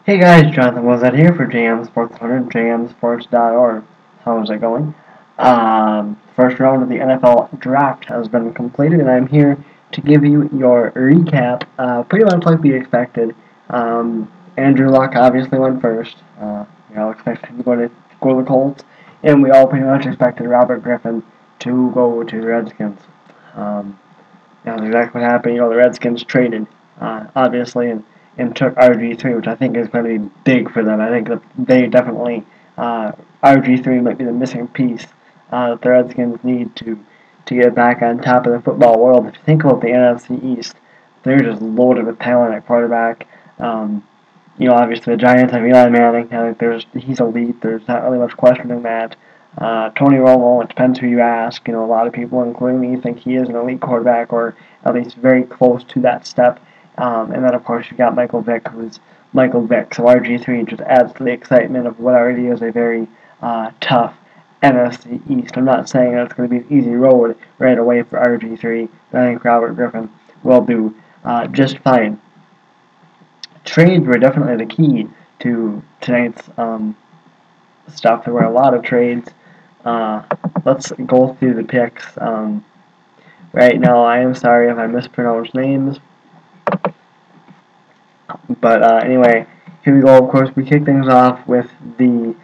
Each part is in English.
Hey guys, Jonathan Wozat here for JM Sports 100, jmsports.org. How's it going? First round of the NFL draft has been completed, and I'm here to give you your recap. Pretty much like we expected. Andrew Luck obviously went first. We all expected him to go to the Colts, and we all pretty much expected Robert Griffin to go to the Redskins. Um, that's exactly what happened. The Redskins traded, obviously, and took RG3, which I think is going to be big for them. I think that they definitely, RG3 might be the missing piece that the Redskins need to get back on top of the football world. If you think about the NFC East, they're just loaded with talent at quarterback. Obviously the Giants have Eli Manning. I think he's elite. There's not really much questioning that. Tony Romo, it depends who you ask. A lot of people, including me, think he is an elite quarterback, or at least very close to that step. And then, of course, you got Michael Vick, who's Michael Vick. So RG3 just adds to the excitement of what already is a very tough NFC East. I'm not saying that it's going to be an easy road right away for RG3, but I think Robert Griffin will do just fine. Trades were definitely the key to tonight's stuff. There were a lot of trades. Let's go through the picks. Right now, I am sorry if I mispronounce names. But anyway, here we go. Of course, we kick things off with the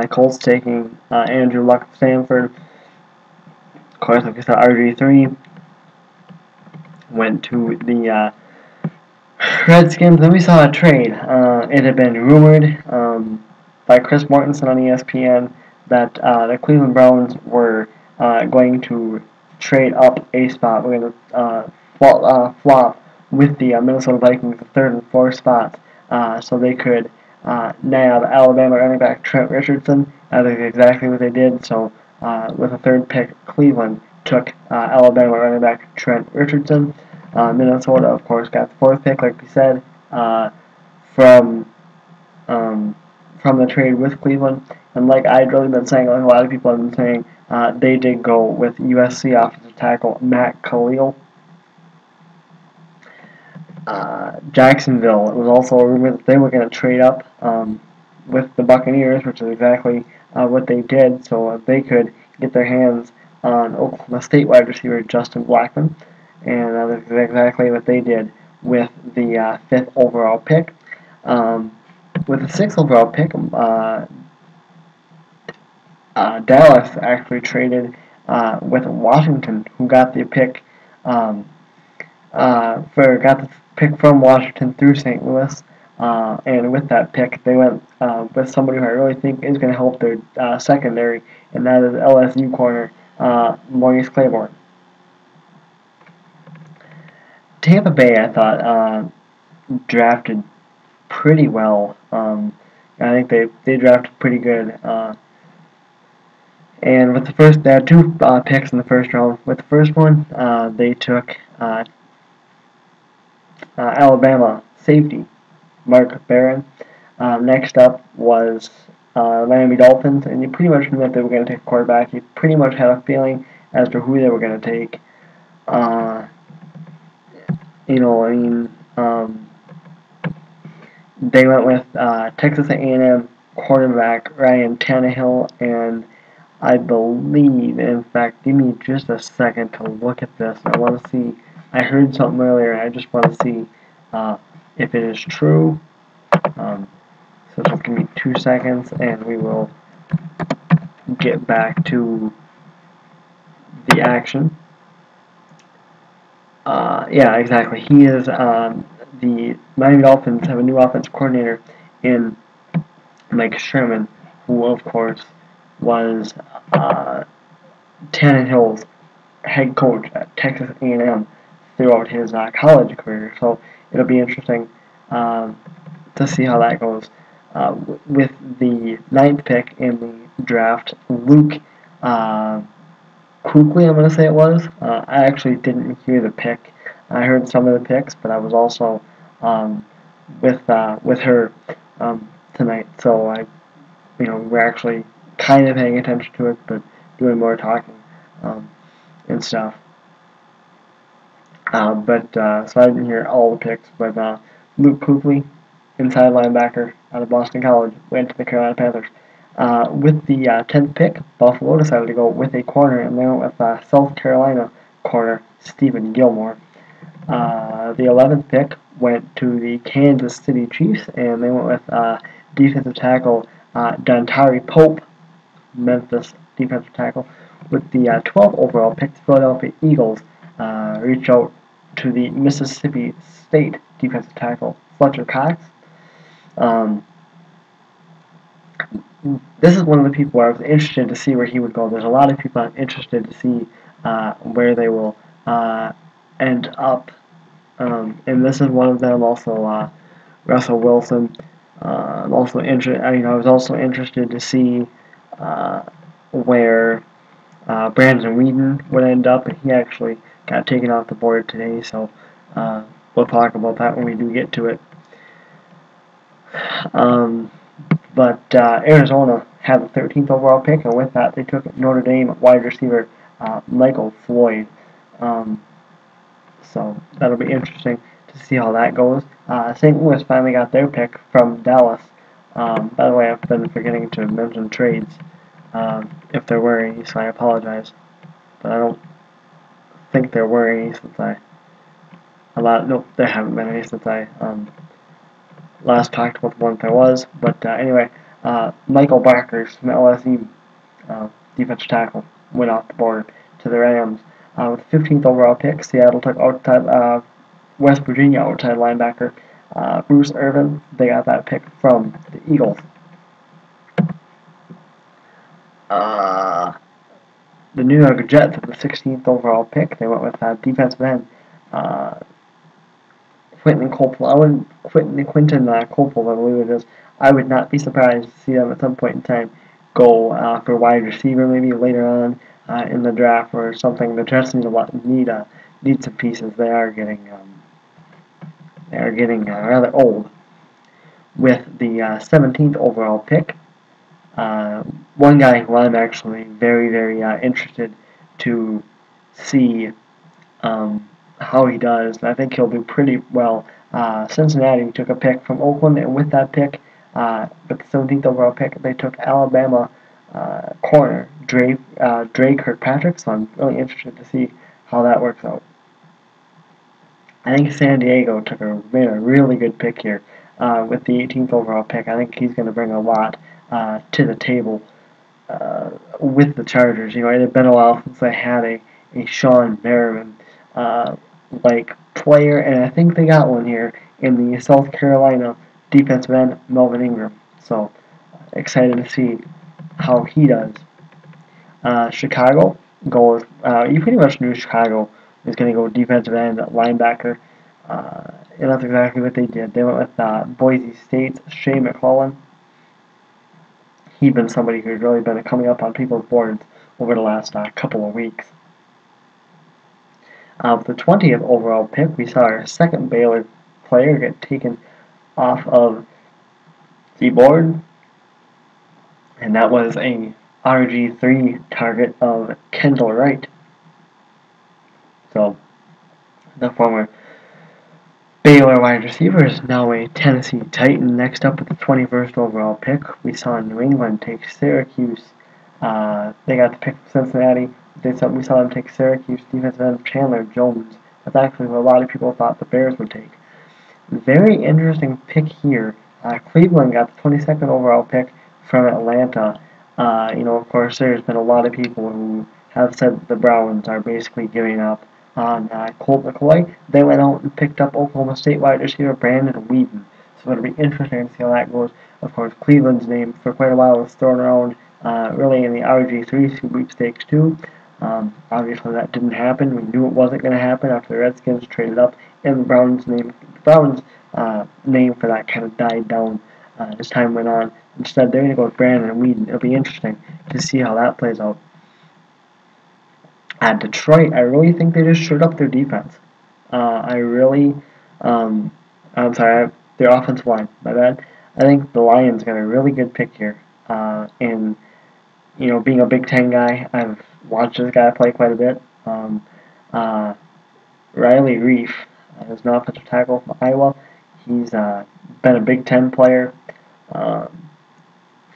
Colts taking Andrew Luck to Stanford. Of course, like I said, RG3 went to the Redskins. Then we saw a trade. It had been rumored by Chris Mortensen on ESPN that the Cleveland Browns were going to trade up a spot. We're going to flop with the Minnesota Vikings, the third and fourth spots, so they could nab Alabama running back Trent Richardson. That is exactly what they did. So with the third pick, Cleveland took Alabama running back Trent Richardson. Minnesota, of course, got the fourth pick, like we said, from from the trade with Cleveland. And like I'd really been saying, like a lot of people have been saying, they did go with USC offensive tackle Matt Kalil. Jacksonville, it was also a rumor that they were going to trade up with the Buccaneers, which is exactly what they did, so they could get their hands on Oklahoma State wide receiver Justin Blackmon. And that's exactly what they did with the fifth overall pick. With the sixth overall pick, Dallas actually traded with Washington, who got the pick got the pick from Washington through St. Louis. And with that pick, they went with somebody who I really think is going to help their secondary, and that is LSU corner Maurice Claiborne. Tampa Bay, I thought, drafted pretty well. I think they drafted pretty good. And with the first, they had two picks in the first round. With the first one, they took Alabama safety Mark Barron. Next up was Miami Dolphins, and you pretty much knew that they were going to take a quarterback. You pretty much had a feeling as to who they were going to take. They went with Texas A&M quarterback Ryan Tannehill, and I believe, in fact, give me just a second to look at this. I want to see. I heard something earlier, and I just want to see if it is true. So just give me 2 seconds, and we will get back to the action. Yeah, exactly. He is the Miami Dolphins have a new offensive coordinator in Mike Sherman, who of course was Tannehill's head coach at Texas A&M throughout his college career. So it'll be interesting to see how that goes. With the ninth pick in the draft, Luke Kuechly, I'm going to say it was. I actually didn't hear the pick. I heard some of the picks, but I was also with her tonight, so we're actually kind of paying attention to it, but doing more talking and stuff. So I didn't hear all the picks, but Luke Kuechly, inside linebacker, out of Boston College, went to the Carolina Panthers. With the 10th pick, Buffalo decided to go with a corner, and they went with South Carolina corner Stephen Gilmore. The 11th pick went to the Kansas City Chiefs, and they went with defensive tackle Dontari Pope, Memphis defensive tackle. With the 12th overall pick, the Philadelphia Eagles reached out to the Mississippi State defensive tackle Fletcher Cox. This is one of the people where I was interested to see where he would go. There's a lot of people I'm interested to see where they will end up. And this is one of them. Also, Russell Wilson. I'm also interested. I was also interested to see where Brandon Weeden would end up, and he actually got taken off the board today. So we'll talk about that when we do get to it. But Arizona had the 13th overall pick, and with that, they took Notre Dame wide receiver Michael Floyd. So that'll be interesting to see how that goes. St. Louis finally got their pick from Dallas. By the way, I've been forgetting to mention trades if there were any, so I apologize. But I don't think there were any since nope, there haven't been any since I last talked about the one there was. But anyway, Michael Barkers from LSU, defensive tackle, went off the board to the Rams. With the 15th overall pick, Seattle took outside West Virginia outside linebacker Bruce Irvin. They got that pick from the Eagles. The New York Jets with the 16th overall pick, they went with defensive end Quentin Coppola. Quentin Coppola, I believe it is. I would not be surprised to see them at some point in time go for wide receiver, maybe later on in the draft or something. The Jets need some pieces. They are getting rather old. With the 17th overall pick, one guy who I'm actually very, very interested to see how he does, and I think he'll do pretty well. Cincinnati took a pick from Oakland, and with that pick, with the 17th overall pick, they took Alabama corner Dre Kirkpatrick, so I'm really interested to see how that works out. I think San Diego made a really good pick here with the 18th overall pick. I think he's going to bring a lot to the table with the Chargers. It had been a while since they had a Sean Merriman player, and I think they got one here in the South Carolina defensive end, Melvin Ingram. So excited to see how he does. Chicago goes. You pretty much knew Chicago was going to go defensive end, linebacker, and that's exactly what they did. They went with Boise State's Shea McClellan. He's been somebody who's really been coming up on people's boards over the last couple of weeks. With the 20th overall pick, we saw our second Baylor player get taken off of the board, and that was a RG3 target of Kendall Wright. So, the former Baylor wide receiver is now a Tennessee Titan. Next up with the 21st overall pick, we saw New England take Syracuse. They got the pick from Cincinnati. We saw them take Syracuse defensive end Chandler Jones. That's actually what a lot of people thought the Bears would take. Very interesting pick here. Cleveland got the 22nd overall pick from Atlanta. Of course, there's been a lot of people who have said that the Browns are basically giving up on Colt McCoy. They went out and picked up Oklahoma State wide receiver Brandon Weeden. So it'll be interesting to see how that goes. Of course, Cleveland's name for quite a while was thrown around really in the RG3 sweepstakes too. Obviously, that didn't happen. We knew it wasn't going to happen after the Redskins traded up, and the Browns' name for that kind of died down as time went on. Instead, they're going to go with Brandon Weeden. It'll be interesting to see how that plays out. At Detroit, I really think they just shored up their defense. Their offensive line, my bad. I think the Lions got a really good pick here. Being a Big Ten guy, I've watched this guy play quite a bit. Riley Reef is an offensive tackle from Iowa. He's been a Big Ten player A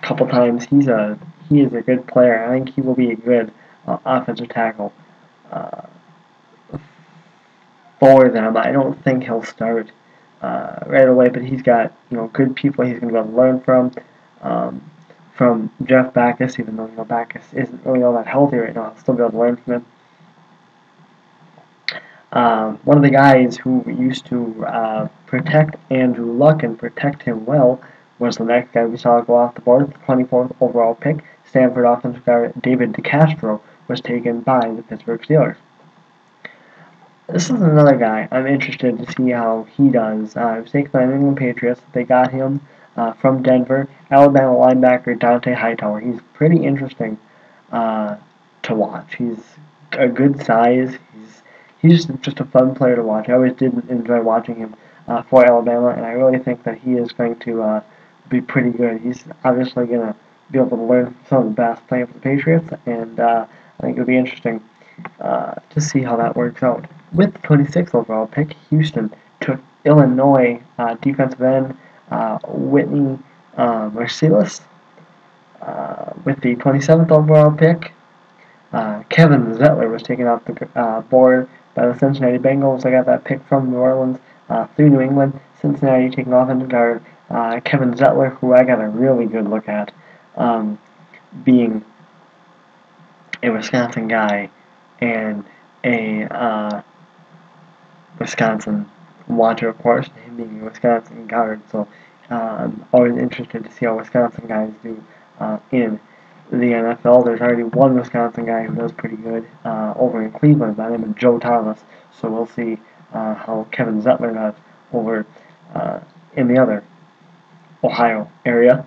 couple times. He is a good player. I think he will be a good offensive tackle uh, for them. I don't think he'll start right away, but he's got good people he's going to be able to learn um, from Jeff Backus, even though Backus isn't really all that healthy right now. I'll still be able to learn from him. One of the guys who used to protect Andrew Luck and protect him well was the next guy we saw go off the board, the 24th overall pick. Stanford offensive guard David DeCastro was taken by the Pittsburgh Steelers. This is another guy I'm interested to see how he does. He was taken by the New England Patriots. They got him from Denver. Alabama linebacker Dante Hightower. He's pretty interesting to watch. He's a good size. He's just a fun player to watch. I always did enjoy watching him for Alabama, and I really think that he is going to be pretty good. He's obviously going to be able to learn from some of the best playing for the Patriots, and I think it'll be interesting to see how that works out. With the 26th overall pick, Houston took Illinois defensive end Whitney Mercilus. With the 27th overall pick, Kevin Zettler was taken off the board by the Cincinnati Bengals. I got that pick from New Orleans through New England. Cincinnati taking off into guard Kevin Zettler, who I got a really good look at, being a Wisconsin guy and a Wisconsin watcher, of course, him being a Wisconsin guard. So I'm always interested to see how Wisconsin guys do in the NFL. There's already one Wisconsin guy who does pretty good over in Cleveland by the name of Joe Thomas. So we'll see how Kevin Zettler does over in the other Ohio area.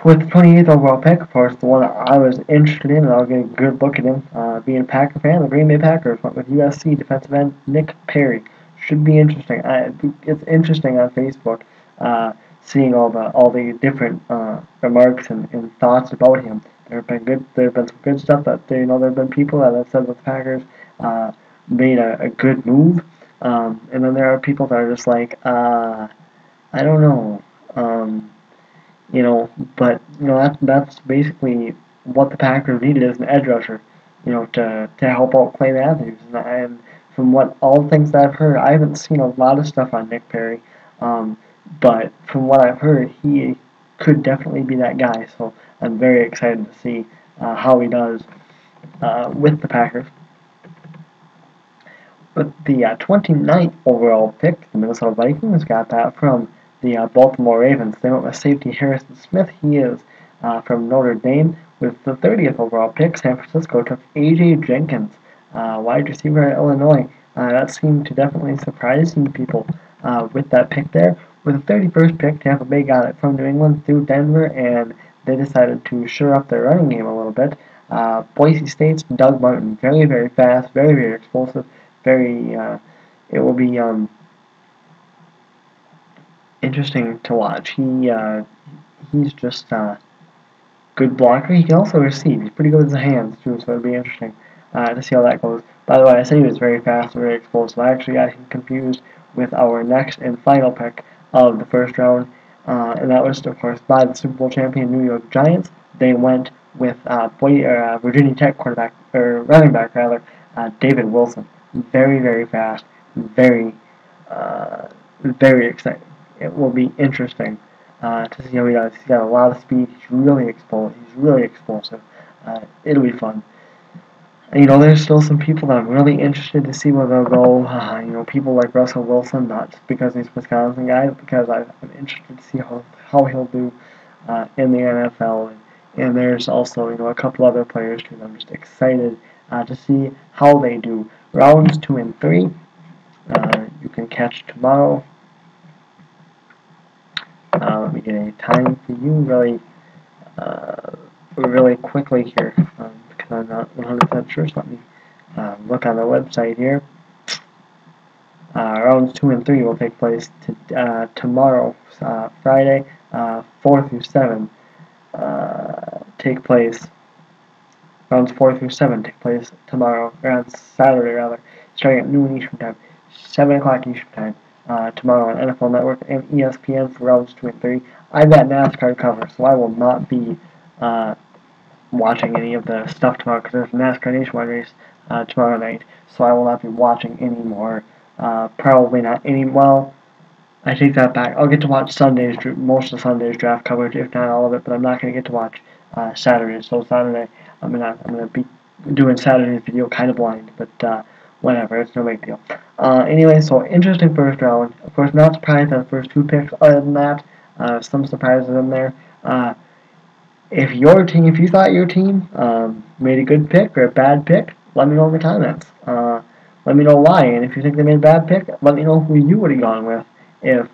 With the 28th overall pick, of course, the one I was interested in, and I'll get a good look at him, being a Packer fan, the Green Bay Packers went with USC defensive end Nick Perry. Should be interesting. It's interesting on Facebook seeing all the different remarks and thoughts about him. There have been some good stuff that there have been people that have said that the Packers made a good move, and then there are people that are just like, I don't know. But that's basically what the Packers needed as an edge rusher, to help out Clay Matthews. And from all the things that I've heard, I haven't seen a lot of stuff on Nick Perry, but from what I've heard, he could definitely be that guy. So I'm very excited to see how he does with the Packers. With the 29th overall pick, the Minnesota Vikings got that from the Baltimore Ravens. They went with safety Harrison Smith. He is from Notre Dame. With the 30th overall pick, San Francisco took A.J. Jenkins, wide receiver at Illinois. That seemed to definitely surprise some people with that pick there. With the 31st pick, Tampa Bay got it from New England through Denver, and they decided to shore up their running game a little bit. Boise State's Doug Martin, very, very fast, very, very explosive, it will be interesting to watch. He's just a good blocker. He can also receive. He's pretty good with his hands too, so it'll be interesting to see how that goes. By the way, I said he was very fast and very explosive. I actually got him confused with our next and final pick of the first round, and that was, of course, by the Super Bowl champion New York Giants. They went with Virginia Tech running back David Wilson. Very, very fast. Very, very exciting. It will be interesting to see how he does. He's got a lot of speed. He's really explosive. It'll be fun. And, there's still some people that I'm really interested to see where they'll go. People like Russell Wilson, not just because he's a Wisconsin guy, but because I'm interested to see how he'll do in the NFL. And there's also, a couple other players too that I'm just excited to see how they do. Rounds 2 and 3, you can catch tomorrow. Let me get a time for you really quickly here, because I'm not 100% sure, so let me look on the website here. Rounds 2 and 3 will take place tomorrow, Friday, 4 through 7. Rounds 4 through 7 take place tomorrow, or on Saturday rather, starting at noon Eastern Time, 7 o'clock Eastern Time. tomorrow on NFL Network and ESPN for rounds 2 and 3. I've got NASCAR covered, so I will not be watching any of the stuff tomorrow because there's a NASCAR Nationwide race tomorrow night, so I will not be watching any more. Probably not any. Well, I take that back. I'll get to watch most of Sunday's draft coverage, if not all of it, but I'm not going to get to watch Saturday. So Saturday, I'm gonna be doing Saturday's video kind of blind, but whatever, it's no big deal. Anyway, so interesting first round. Of course, not surprised at the first 2 picks. Other than that, some surprises in there. If you thought your team made a good pick or a bad pick, let me know in the comments. Let me know why, and if you think they made a bad pick, let me know who you would have gone with if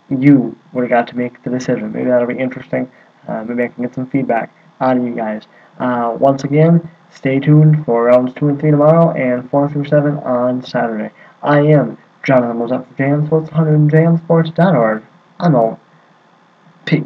you would have got to make the decision. Maybe that'll be interesting. Maybe I can get some feedback out of you guys. Once again, stay tuned for rounds 2 and 3 tomorrow and 4 through 7 on Saturday. I am Jonathan Mozart for JamSports, 100jamsports.org. I'm out. Peace.